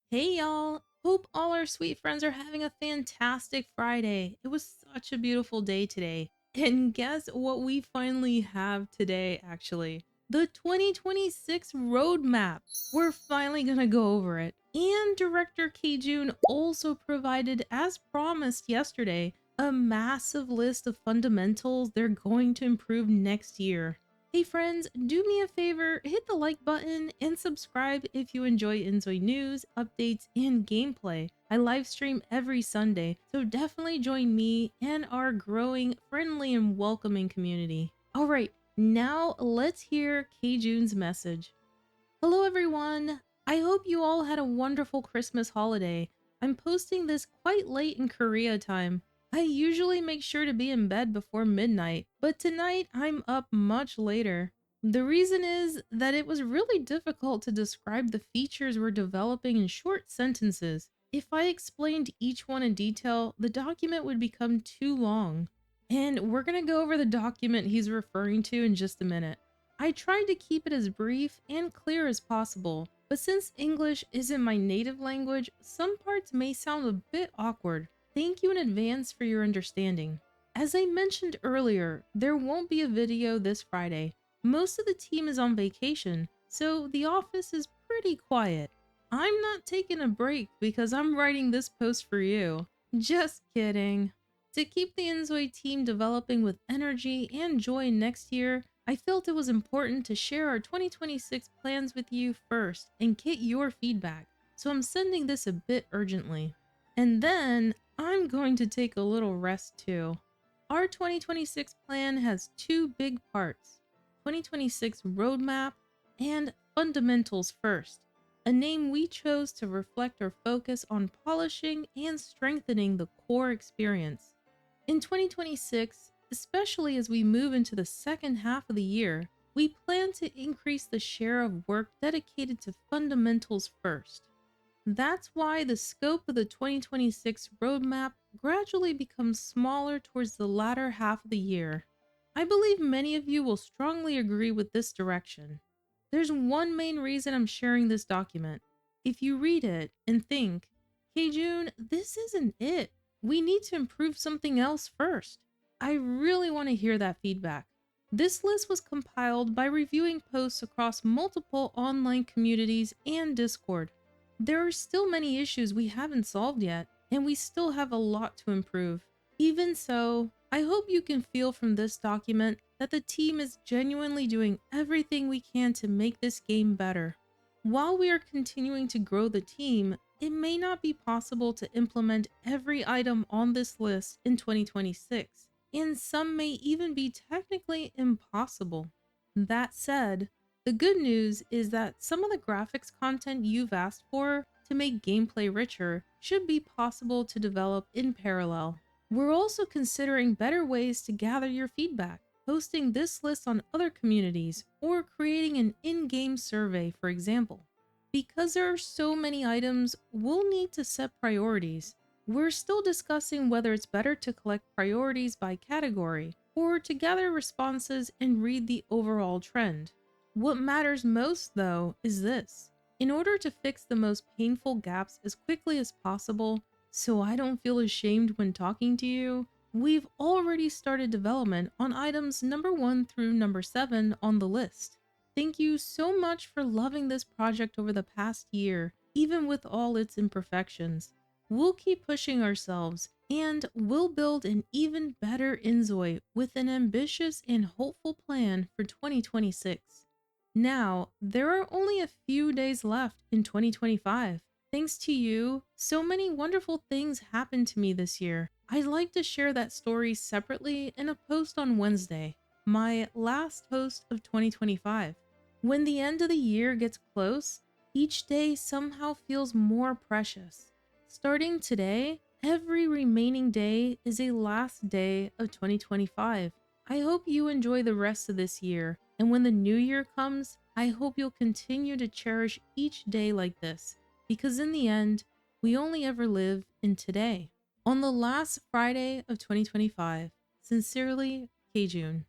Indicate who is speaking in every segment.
Speaker 1: Hey y'all! Hope all our sweet friends are having a fantastic Friday. It was such a beautiful day today. And guess what we finally have today, actually? The 2026 roadmap. We're finally gonna go over it. And director Kjun also provided, as promised yesterday, a massive list of fundamentals they're going to improve next year. Hey friends, do me a favor, hit the like button and subscribe if you enjoy inZOI news, updates, and gameplay. I live stream every Sunday, so definitely join me and our growing, friendly, and welcoming community. Alright, now let's hear Kjun's message. Hello everyone! I hope you all had a wonderful Christmas holiday. I'm posting this quite late in Korea time. I usually make sure to be in bed before midnight, but tonight I'm up much later. The reason is that it was really difficult to describe the features we're developing in short sentences. If I explained each one in detail, the document would become too long. And we're going to go over the document he's referring to in just a minute. I tried to keep it as brief and clear as possible, but since English isn't my native language, some parts may sound a bit awkward. Thank you in advance for your understanding. As I mentioned earlier, there won't be a video this Friday. Most of the team is on vacation, so the office is pretty quiet. I'm not taking a break because I'm writing this post for you. Just kidding. To keep the inZOI team developing with energy and joy next year, I felt it was important to share our 2026 plans with you first and get your feedback, so I'm sending this a bit urgently. And then I'm going to take a little rest too. Our 2026 plan has two big parts: 2026 roadmap and fundamentals first, a name we chose to reflect our focus on polishing and strengthening the core experience. In 2026, especially as we move into the second half of the year, we plan to increase the share of work dedicated to fundamentals first. That's why the scope of the 2026 roadmap gradually becomes smaller towards the latter half of the year. I believe many of you will strongly agree with this direction. There's one main reason I'm sharing this document. If you read it and think, "Hey June, this isn't it. We need to improve something else first," I really want to hear that feedback. This list was compiled by reviewing posts across multiple online communities and Discord. There are still many issues we haven't solved yet, and we still have a lot to improve. Even so, I hope you can feel from this document that the team is genuinely doing everything we can to make this game better. While we are continuing to grow the team, it may not be possible to implement every item on this list in 2026, and some may even be technically impossible. That said, the good news is that some of the graphics content you've asked for to make gameplay richer should be possible to develop in parallel. We're also considering better ways to gather your feedback, posting this list on other communities, or creating an in-game survey, for example. Because there are so many items, we'll need to set priorities. We're still discussing whether it's better to collect priorities by category, or to gather responses and read the overall trend. What matters most, though, is this. In order to fix the most painful gaps as quickly as possible, so I don't feel ashamed when talking to you, we've already started development on items number 1 through number 7 on the list. Thank you so much for loving this project over the past year, even with all its imperfections. We'll keep pushing ourselves, and we'll build an even better inZOI with an ambitious and hopeful plan for 2026. Now, there are only a few days left in 2025. Thanks to you, so many wonderful things happened to me this year. I'd like to share that story separately in a post on Wednesday, my last post of 2025. When the end of the year gets close, each day somehow feels more precious. Starting today, every remaining day is a last day of 2025. I hope you enjoy the rest of this year, and when the new year comes, I hope you'll continue to cherish each day like this, because in the end, we only ever live in today. On the last Friday of 2025, sincerely, Kjun.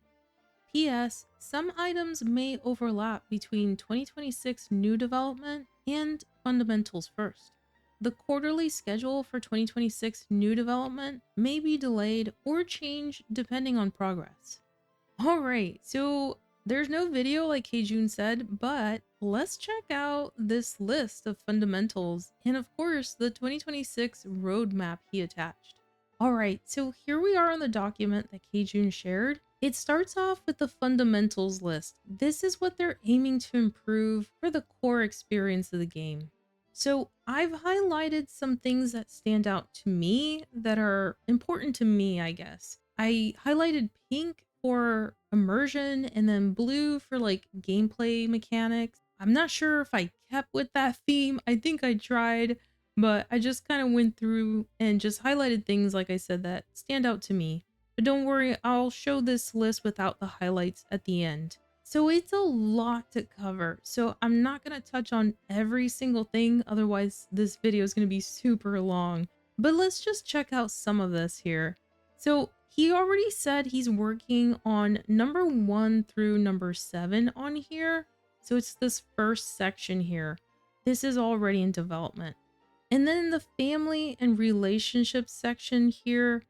Speaker 1: P.S. Some items may overlap between 2026 new development and fundamentals first. the quarterly schedule for 2026 new development may be delayed or changed depending on progress. Alright, so there's no video like Kjun said, but let's check out this list of fundamentals and of course the 2026 roadmap he attached. Alright, so here we are on the document that Kjun shared. It starts off with the fundamentals list. This is what they're aiming to improve for the core experience of the game. So I've highlighted some things that stand out to me that are important to me, I guess. I highlighted pink for immersion and then blue for like gameplay mechanics. I'm not sure if I kept with that theme. I think I tried, but I just kind of went through and just highlighted things, like I said, that stand out to me. But don't worry, I'll show this list without the highlights at the end. So it's a lot to cover. So I'm not going to touch on every single thing. Otherwise, this video is going to be super long. But let's just check out some of this here. So he already said he's working on number 1 through number 7 on here. So it's this first section here. This is already in development. And then the family and relationships section here,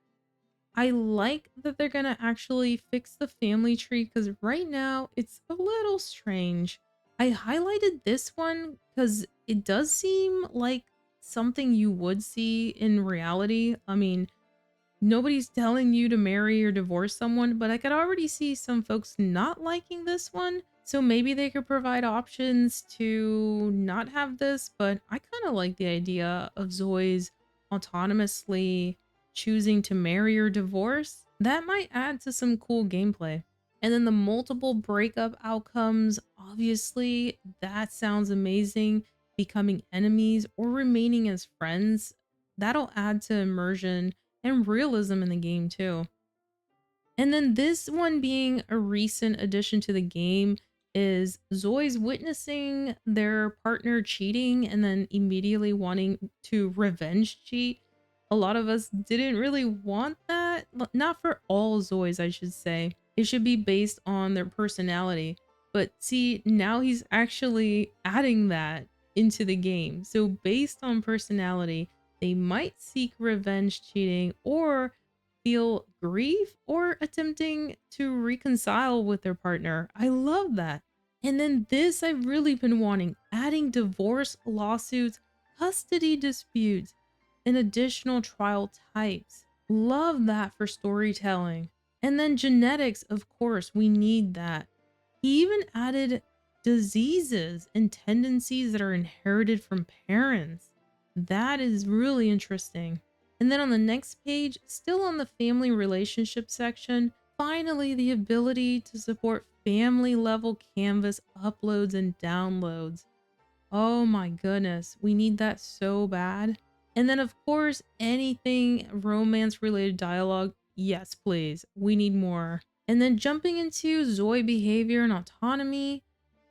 Speaker 1: I like that they're gonna actually fix the family tree because right now it's a little strange. I highlighted this one because it does seem like something you would see in reality. I mean, nobody's telling you to marry or divorce someone, but I could already see some folks not liking this one. So maybe they could provide options to not have this, but I kind of like the idea of ZOIs autonomously choosing to marry or divorce. That might add to some cool gameplay. And then the multiple breakup outcomes, obviously, that sounds amazing. Becoming enemies or remaining as friends, that'll add to immersion and realism in the game too. And then this one being a recent addition to the game is Zoe's witnessing their partner cheating and then immediately wanting to revenge cheat. A lot of us didn't really want that. Not for all Zoes, I should say. It should be based on their personality. But see, now he's actually adding that into the game. So based on personality, they might seek revenge cheating or feel grief or attempting to reconcile with their partner. I love that. And then this I've really been wanting, adding divorce lawsuits, custody disputes, and additional trial types. Love that for storytelling. And then genetics, of course, we need that. He even added diseases and tendencies that are inherited from parents. That is really interesting. And then on the next page, still on the family relationship section, finally the ability to support family level canvas uploads and downloads. Oh my goodness, we need that so bad. And then of course, anything romance related dialogue, yes please, we need more. And then jumping into Zoe behavior and autonomy,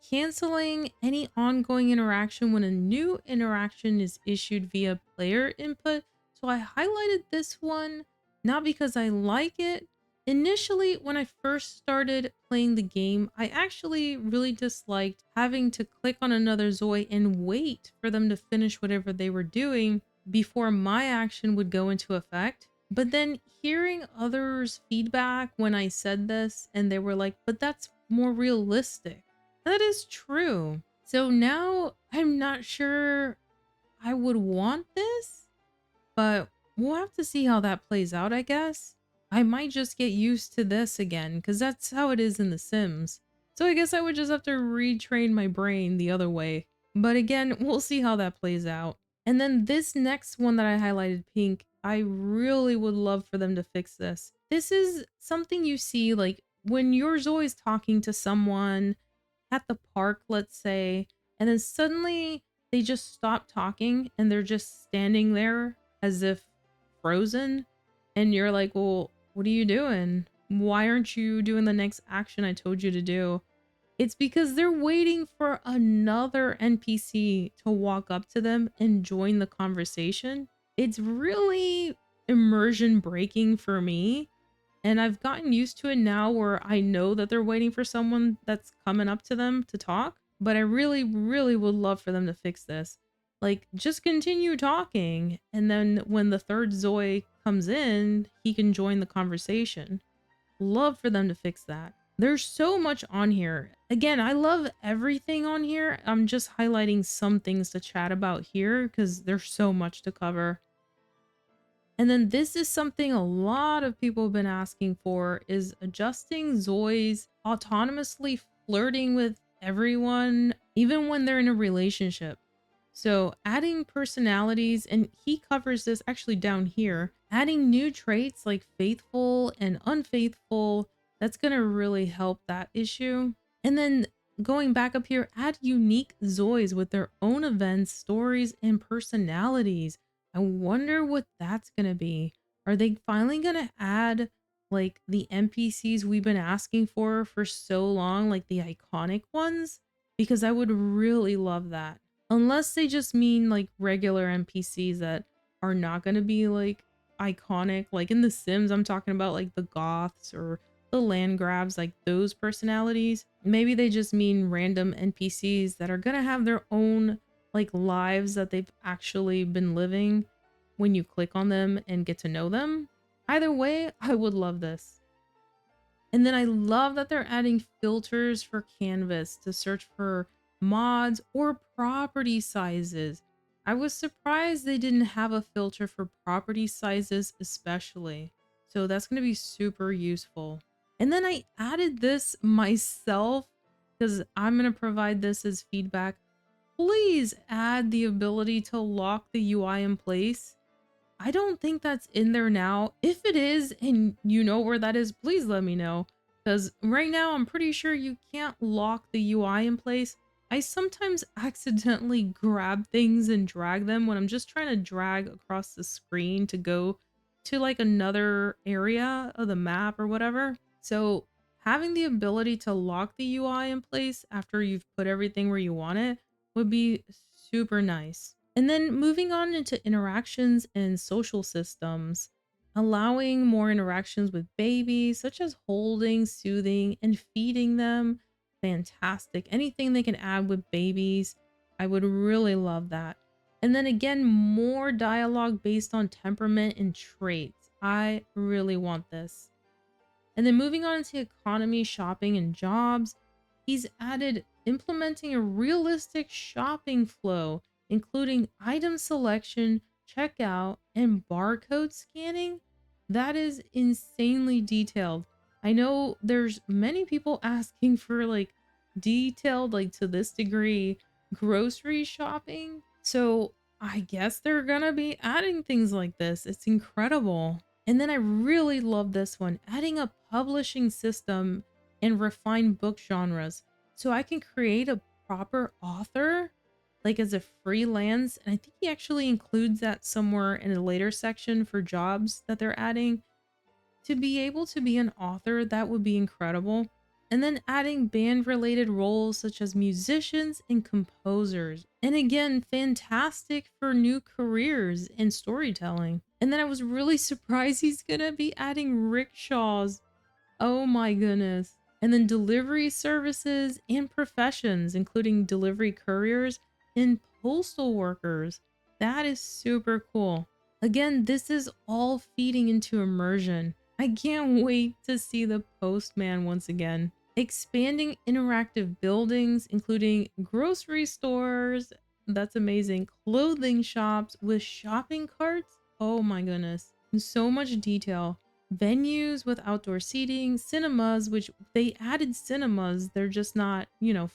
Speaker 1: canceling any ongoing interaction when a new interaction is issued via player input. So I highlighted this one, not because I like it. Initially, when I first started playing the game, I actually really disliked having to click on another Zoe and wait for them to finish whatever they were doing before my action would go into effect. But then hearing others' feedback when I said this, and they were like, but that's more realistic. That is true. So now I'm not sure I would want this, but we'll have to see how that plays out, I guess. I might just get used to this again, because that's how it is in The Sims. So I guess I would just have to retrain my brain the other way. But again, we'll see how that plays out. And then this next one that I highlighted pink, I really would love for them to fix this. This is something you see like when you're always talking to someone at the park, let's say, and then suddenly they just stop talking and they're just standing there as if frozen. And you're like, well, what are you doing? Why aren't you doing the next action I told you to do? It's because they're waiting for another NPC to walk up to them and join the conversation. It's really immersion breaking for me. And I've gotten used to it now where I know that they're waiting for someone that's coming up to them to talk. But I really, really would love for them to fix this. Like, just continue talking, and then when the third Zoi comes in, he can join the conversation. Love for them to fix that. There's so much on here. Again, I love everything on here. I'm just highlighting some things to chat about here because there's so much to cover. And then this is something a lot of people have been asking for, is adjusting Zoi's autonomously flirting with everyone, even when they're in a relationship. So adding personalities, and he covers this actually down here, adding new traits like faithful and unfaithful, that's going to really help that issue. And then going back up here, add unique Zois with their own events, stories, and personalities. I wonder what that's going to be. Are they finally going to add like the NPCs we've been asking for so long, like the iconic ones? Because I would really love that. Unless they just mean like regular NPCs that are not going to be like iconic. Like in The Sims, I'm talking about like the Goths or the land grabs, like those personalities. Maybe they just mean random NPCs that are going to have their own like lives that they've actually been living when you click on them and get to know them. Either way, I would love this. And then I love that they're adding filters for Canvas to search for mods or property sizes. I was surprised they didn't have a filter for property sizes especially. So that's going to be super useful. And then I added this myself because I'm going to provide this as feedback. Please add the ability to lock the UI in place. I don't think that's in there now. If it is and you know where that is, please let me know. Because right now I'm pretty sure you can't lock the UI in place. I sometimes accidentally grab things and drag them when I'm just trying to drag across the screen to go to like another area of the map or whatever. So having the ability to lock the UI in place after you've put everything where you want it would be super nice. And then moving on into interactions and social systems, allowing more interactions with babies, such as holding, soothing, and feeding them. Fantastic. Anything they can add with babies, I would really love that. And then again, more dialogue based on temperament and traits. I really want this. And then moving on to economy, shopping, and jobs, he's added implementing a realistic shopping flow, including item selection, checkout, and barcode scanning. That is insanely detailed. I know there's many people asking for like detailed, like to this degree, grocery shopping. So I guess they're gonna be adding things like this. It's incredible. And then I really love this one, adding a publishing system and refined book genres. So I can create a proper author, like as a freelance. And I think he actually includes that somewhere in a later section for jobs that they're adding. To be able to be an author, that would be incredible. And then adding band related roles such as musicians and composers. And again, fantastic for new careers in storytelling. And then I was really surprised he's gonna be adding rickshaws. Oh my goodness. And then delivery services and professions, including delivery couriers and postal workers. That is super cool. Again, this is all feeding into immersion. I can't wait to see the postman once again. Expanding interactive buildings, including grocery stores. That's amazing. Clothing shops with shopping carts. Oh my goodness. So much detail. Venues with outdoor seating, cinemas, which they added cinemas. They're just not,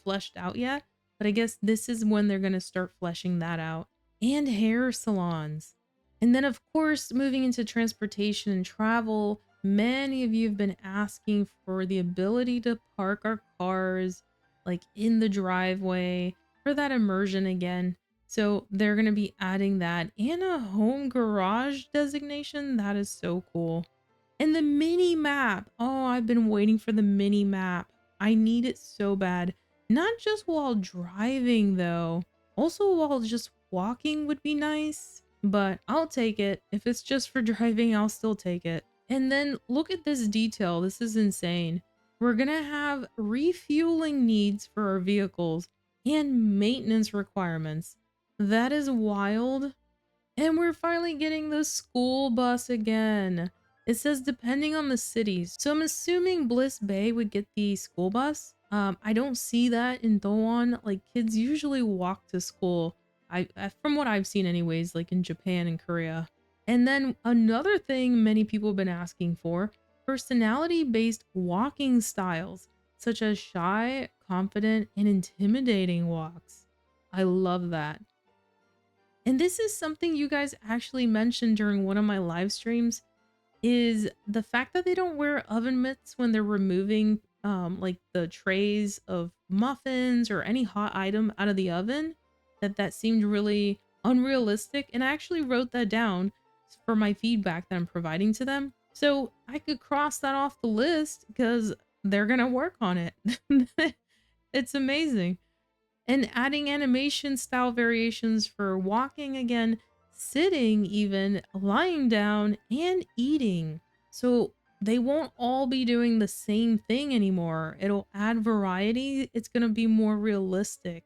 Speaker 1: fleshed out yet. But I guess this is when they're going to start fleshing that out. And hair salons. And then, of course, moving into transportation and travel, many of you have been asking for the ability to park our cars like in the driveway for that immersion again. So they're going to be adding that and a home garage designation. That is so cool. And the mini map. Oh, I've been waiting for the mini map. I need it so bad. Not just while driving though. Also while just walking would be nice. But I'll take it. If it's just for driving, I'll still take it. And then look at this detail. This is insane. We're gonna have refueling needs for our vehicles and maintenance requirements. That is wild. And we're finally getting the school bus again. It says depending on the cities. So I'm assuming Bliss Bay would get the school bus. I don't see that in Doan. Like kids usually walk to school. From what I've seen anyways, like in Japan and Korea. And then another thing many people have been asking for, personality-based walking styles, such as shy, confident, and intimidating walks. I love that. And this is something you guys actually mentioned during one of my live streams, is the fact that they don't wear oven mitts when they're removing like the trays of muffins or any hot item out of the oven. That seemed really unrealistic, and I actually wrote that down for my feedback that I'm providing to them. So I could cross that off the list because they're gonna work on it. It's amazing. And adding animation style variations for walking again, sitting even, lying down, and eating. So they won't all be doing the same thing anymore. It'll add variety. It's going to be more realistic.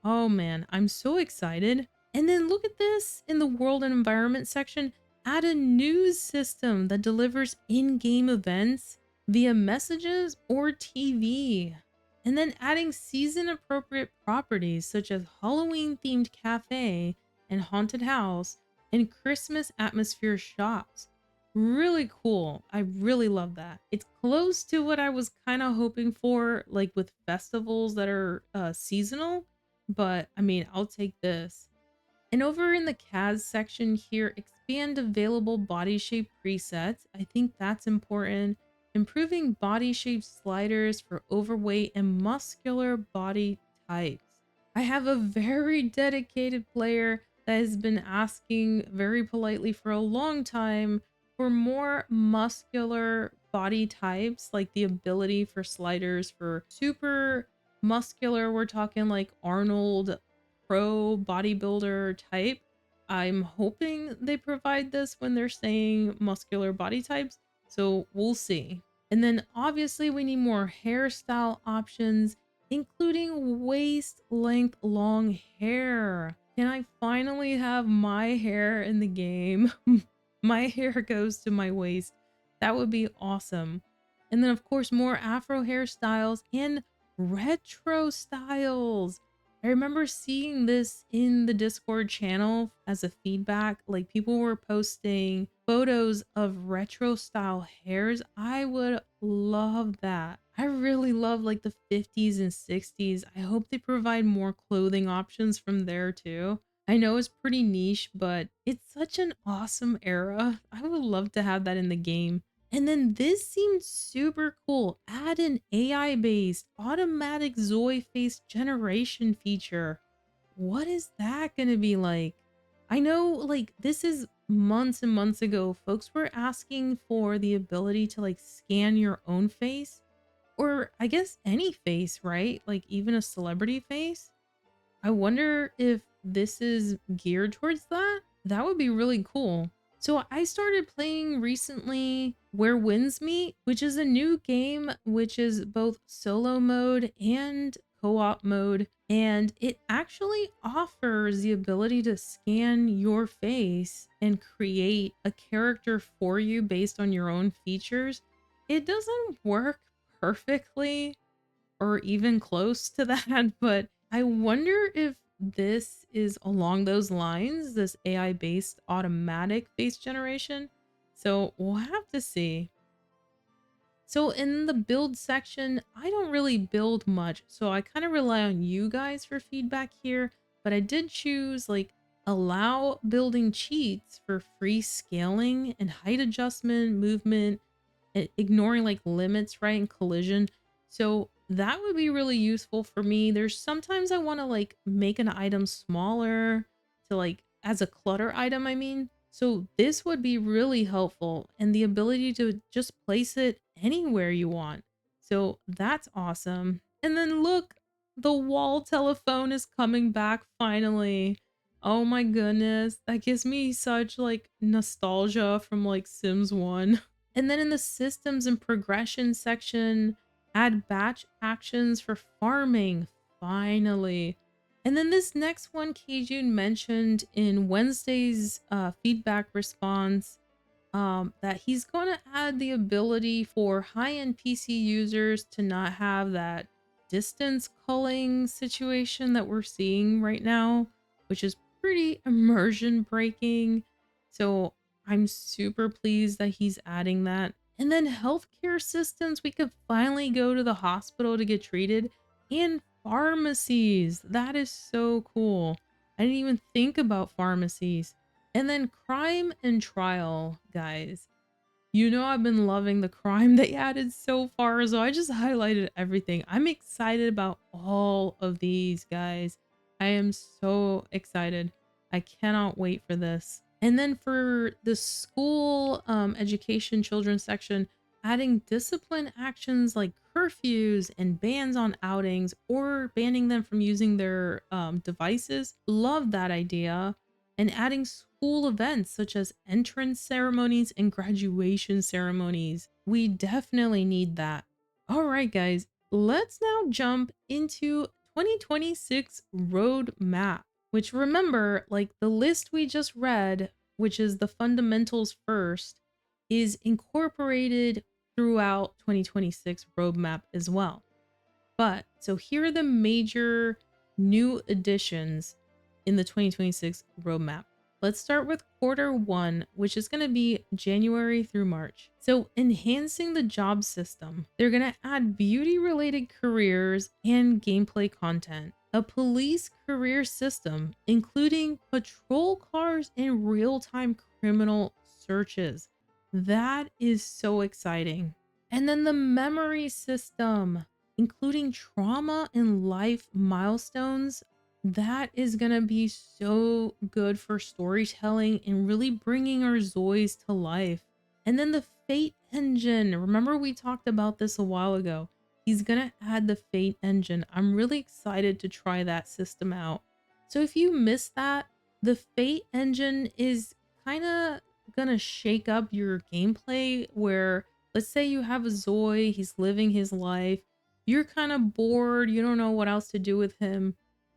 Speaker 1: Oh man, I'm so excited. And then look at this in the world and environment section. Add a news system that delivers in-game events via messages or TV. And then adding season appropriate properties such as Halloween themed cafe and haunted house and Christmas atmosphere shops. Really cool. I really love that. It's close to what I was kind of hoping for, like with festivals that are seasonal, but I mean, I'll take this. And over in the CAS section here, expand available body shape presets. I think that's important. Improving body shape sliders for overweight and muscular body types. I have a very dedicated player that has been asking very politely for a long time for more muscular body types, like the ability for sliders for super muscular. We're talking like Arnold pro bodybuilder type. I'm hoping they provide this when they're saying muscular body types, so we'll see. And then obviously we need more hairstyle options, including waist length long hair. Can I finally have my hair in the game? My hair goes to my waist. That would be awesome. And then of course more afro hairstyles and retro styles. I remember seeing this in the Discord channel as a feedback. Like people were posting photos of retro style hairs. I would love that. I really love like the 50s and 60s. I hope they provide more clothing options from there too. I know it's pretty niche, but it's such an awesome era. I would love to have that in the game. And then this seemed super cool. Add an AI-based automatic ZOI face generation feature. What is that going to be like? I know like this is months and months ago. Folks were asking for the ability to like scan your own face, or I guess any face, right? Like even a celebrity face. I wonder if this is geared towards that. That would be really cool. So I started playing recently Where Winds Meet, which is a new game which is both solo mode and co-op mode, and it actually offers the ability to scan your face and create a character for you based on your own features. It doesn't work perfectly or even close to that, but I wonder if this is along those lines, this AI-based automatic face generation. So we'll have to see. So in the build section, I don't really build much, so I kind of rely on you guys for feedback here, but I did choose like allow building cheats for free scaling and height adjustment, movement, ignoring like limits, right, and collision. So that would be really useful for me. There's sometimes I want to like make an item smaller to like as a clutter item, I mean. So this would be really helpful, and the ability to just place it anywhere you want. So that's awesome. And then look, the wall telephone is coming back finally. Oh my goodness, that gives me such like nostalgia from like Sims 1. And then in the systems and progression section, add batch actions for farming. Finally. And then this next one, Kjun mentioned in Wednesday's feedback response, that he's going to add the ability for high-end PC users to not have that distance culling situation that we're seeing right now, which is pretty immersion breaking. So I'm super pleased that he's adding that. And then healthcare systems, we could finally go to the hospital to get treated, and pharmacies. That is so cool. I didn't even think about pharmacies. And then crime and trial, guys. You know I've been loving the crime they added so far, so I just highlighted everything. I'm excited about all of these, guys. I am so excited. I cannot wait for this. And then for the school education children section, adding discipline actions like curfews and bans on outings or banning them from using their devices. Love that idea. And adding school events such as entrance ceremonies and graduation ceremonies. We definitely need that. All right, guys, let's now jump into 2026 roadmap, which, remember, like the list we just read, which is the fundamentals first, is incorporated throughout 2026 roadmap as well. But so here are the major new additions in the 2026 roadmap. Let's start with quarter one, which is going to be January through March. So enhancing the job system, they're going to add beauty related careers and gameplay content, a police career system, including patrol cars and real-time criminal searches. That is so exciting. And then the memory system, including trauma and life milestones. That is going to be so good for storytelling and really bringing our Zois to life. And then the Fate engine. Remember we talked about this a while ago. He's going to add the Fate engine. I'm really excited to try that system out. So if you missed that, the Fate engine is kind of going to shake up your gameplay where, let's say you have a Zoi, he's living his life, you're kind of bored, you don't know what else to do with him.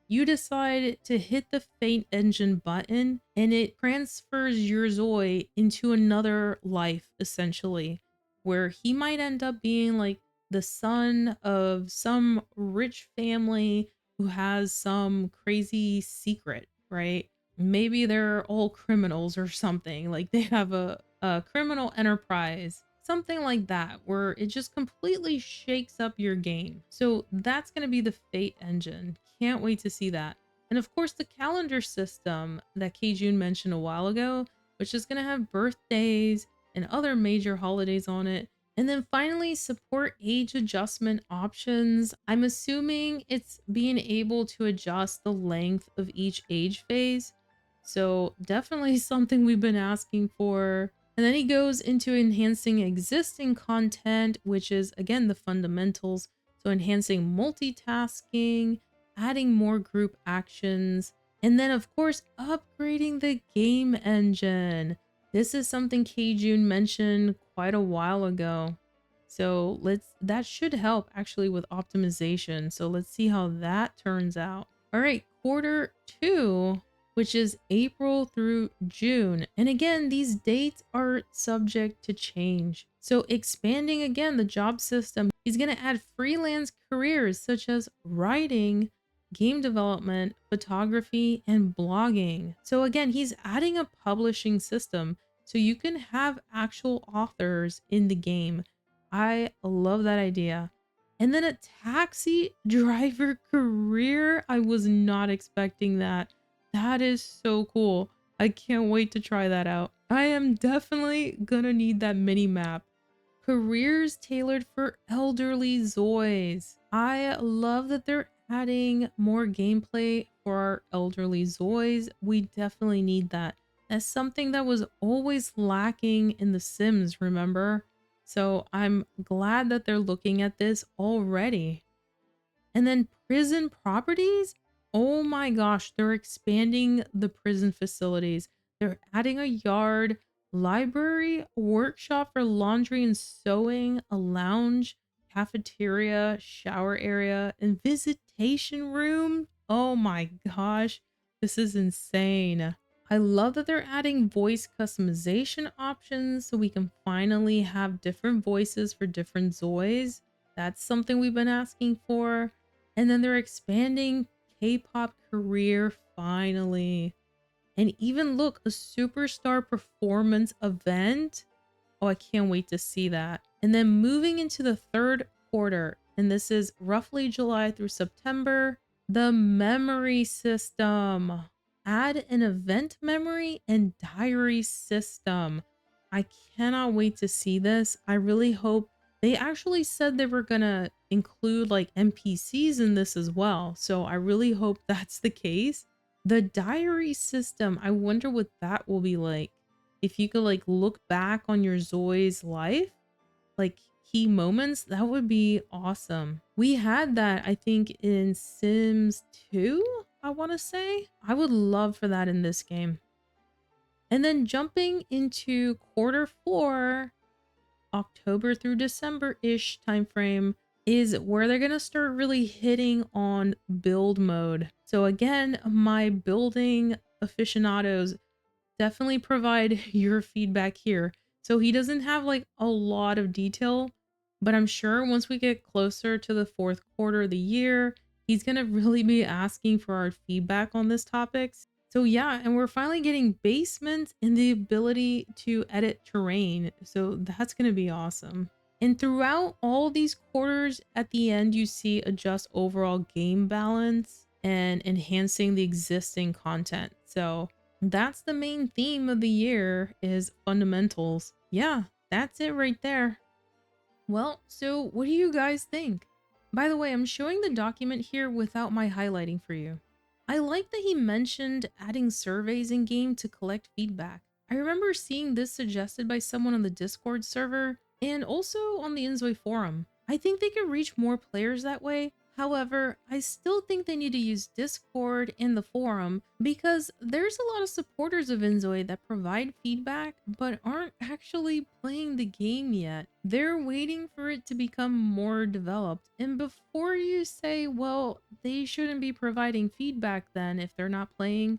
Speaker 1: You decide to hit the Fate engine button and it transfers your Zoi into another life, essentially, where he might end up being like the son of some rich family who has some crazy secret, right? Maybe they're all criminals or something, like they have a criminal enterprise, something like that, where it just completely shakes up your game. So that's going to be the Fate engine. Can't wait to see that. And of course, the calendar system that Kjun mentioned a while ago, which is going to have birthdays and other major holidays on it. And then finally, support age adjustment options. I'm assuming it's being able to adjust the length of each age phase. So definitely something we've been asking for. And then he goes into enhancing existing content, which is, again, the fundamentals. So enhancing multitasking, adding more group actions, and then, of course, upgrading the game engine. This is something Kjun mentioned quite a while ago. So that should help actually with optimization. So let's see how that turns out. All right, quarter two, which is April through June. And again, these dates are subject to change. So expanding again the job system, he's going to add freelance careers such as writing, game development, photography, and blogging. So again, he's adding a publishing system so you can have actual authors in the game. I love that idea. And then a taxi driver career. I was not expecting that. That is so cool. I can't wait to try that out. I am definitely gonna need that mini map. Careers tailored for elderly Zois. I love that they're adding more gameplay for our elderly Zois. We definitely need that. That's something that was always lacking in The Sims, remember? So I'm glad that they're looking at this already. And then prison properties? Oh my gosh, they're expanding the prison facilities. They're adding a yard, library, a workshop for laundry and sewing, a lounge, cafeteria, shower area, and visitation room. Oh my gosh, this is insane. I love that they're adding voice customization options so we can finally have different voices for different ZOIs. That's something we've been asking for. And then they're expanding K-pop career finally. And even look, a superstar performance event. Oh, I can't wait to see that. And then moving into the third quarter, and this is roughly July through September, the memory system. Add an event memory and diary system. I cannot wait to see this. I really hope they actually said they were gonna include like NPCs in this as well. So I really hope that's the case. The diary system, I wonder what that will be like. If you could like look back on your Zoe's life, like key moments, that would be awesome. We had that, I think, in Sims 2, I want to say. I would love for that in this game. And then jumping into quarter four, October through December-ish timeframe, is where they're going to start really hitting on build mode. So again, my building aficionados, definitely provide your feedback here. So he doesn't have like a lot of detail, but I'm sure once we get closer to the fourth quarter of the year, he's going to really be asking for our feedback on this topics. So yeah, and we're finally getting basements and the ability to edit terrain. So that's going to be awesome. And throughout all these quarters, at the end, you see adjust overall game balance and enhancing the existing content. So that's the main theme of the year, is fundamentals. Yeah, that's it right there. Well, so what do you guys think? By the way, I'm showing the document here without my highlighting for you. I like that he mentioned adding surveys in game to collect feedback. I remember seeing this suggested by someone on the Discord server and also on the inZOI forum. I think they could reach more players that way. However, I still think they need to use Discord and the forum because there's a lot of supporters of inZOI that provide feedback but aren't actually playing the game yet. They're waiting for it to become more developed. And before you say, well, they shouldn't be providing feedback then if they're not playing,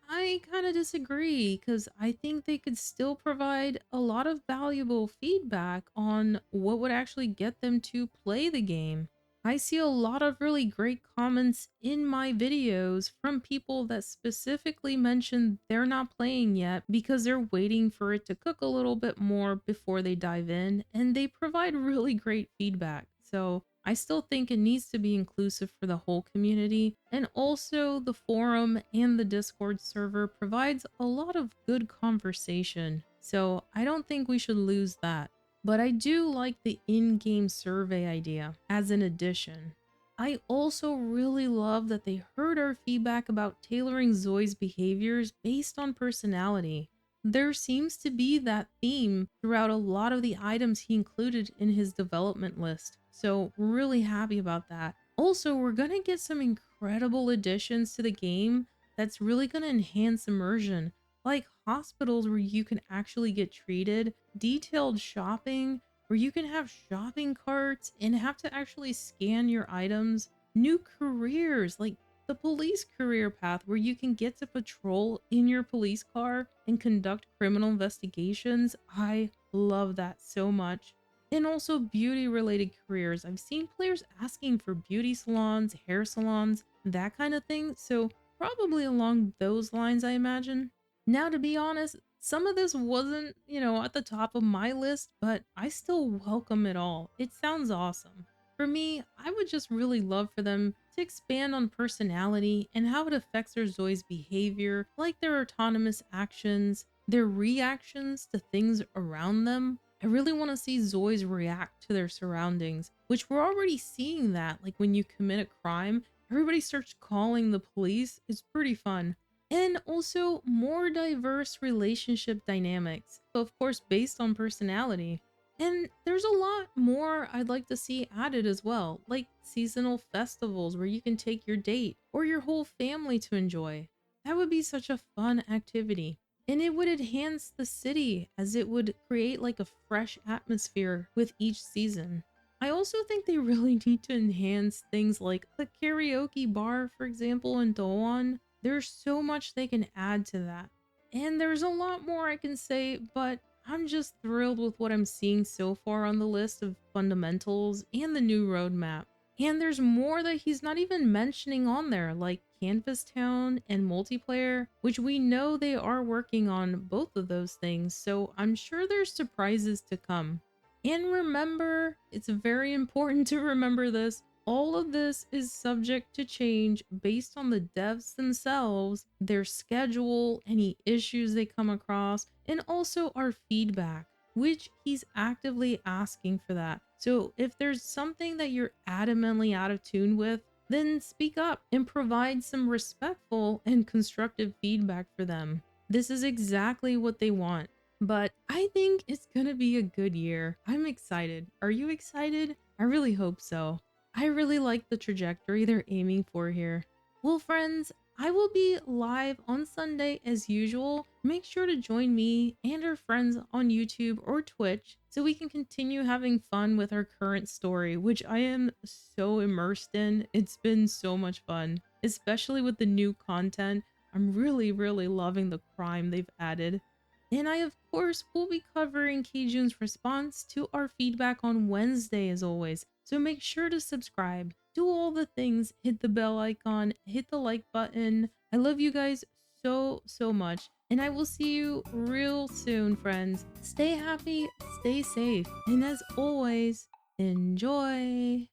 Speaker 1: I kind of disagree because I think they could still provide a lot of valuable feedback on what would actually get them to play the game. I see a lot of really great comments in my videos from people that specifically mention they're not playing yet because they're waiting for it to cook a little bit more before they dive in, and they provide really great feedback. So I still think it needs to be inclusive for the whole community, and also the forum and the Discord server provides a lot of good conversation. So I don't think we should lose that. But I do like the in-game survey idea as an addition. I also really love that they heard our feedback about tailoring Zoe's behaviors based on personality. There seems to be that theme throughout a lot of the items he included in his development list, so really happy about that. Also, we're gonna get some incredible additions to the game that's really gonna enhance immersion, like hospitals where you can actually get treated, detailed shopping where you can have shopping carts and have to actually scan your items, new careers like the police career path where you can get to patrol in your police car and conduct criminal investigations. I love that so much. And also beauty related careers. I've seen players asking for beauty salons, hair salons, that kind of thing. So probably along those lines, I imagine. Now, to be honest, some of this wasn't, at the top of my list, but I still welcome it all. It sounds awesome. For me, I would just really love for them to expand on personality and how it affects their Zoi's behavior, like their autonomous actions, their reactions to things around them. I really want to see Zoi's react to their surroundings, which we're already seeing that. Like when you commit a crime, everybody starts calling the police. It's pretty fun. And also more diverse relationship dynamics, but of course based on personality. And there's a lot more I'd like to see added as well, like seasonal festivals where you can take your date or your whole family to enjoy. That would be such a fun activity. And it would enhance the city as it would create like a fresh atmosphere with each season. I also think they really need to enhance things like the karaoke bar, for example, in Doan. There's so much they can add to that. And there's a lot more I can say, but I'm just thrilled with what I'm seeing so far on the list of fundamentals and the new roadmap. And there's more that he's not even mentioning on there, like Canvas Town and multiplayer, which we know they are working on both of those things, so I'm sure there's surprises to come. And remember, it's very important to remember this. All of this is subject to change based on the devs themselves, their schedule, any issues they come across, and also our feedback, which he's actively asking for that. So if there's something that you're adamantly out of tune with, then speak up and provide some respectful and constructive feedback for them. This is exactly what they want. But I think it's gonna be a good year. I'm excited. Are you excited? I really hope so. I really like the trajectory they're aiming for here. Well, friends, I will be live on Sunday as usual. Make sure to join me and our friends on YouTube or Twitch so we can continue having fun with our current story, which I am so immersed in. It's been so much fun, especially with the new content. I'm really loving the crime they've added. And I, of course, will be covering Kjun's response to our feedback on Wednesday as always. So make sure to subscribe, do all the things, hit the bell icon, hit the like button. I love you guys so much. And I will see you real soon, friends. Stay happy, stay safe, and as always, enjoy.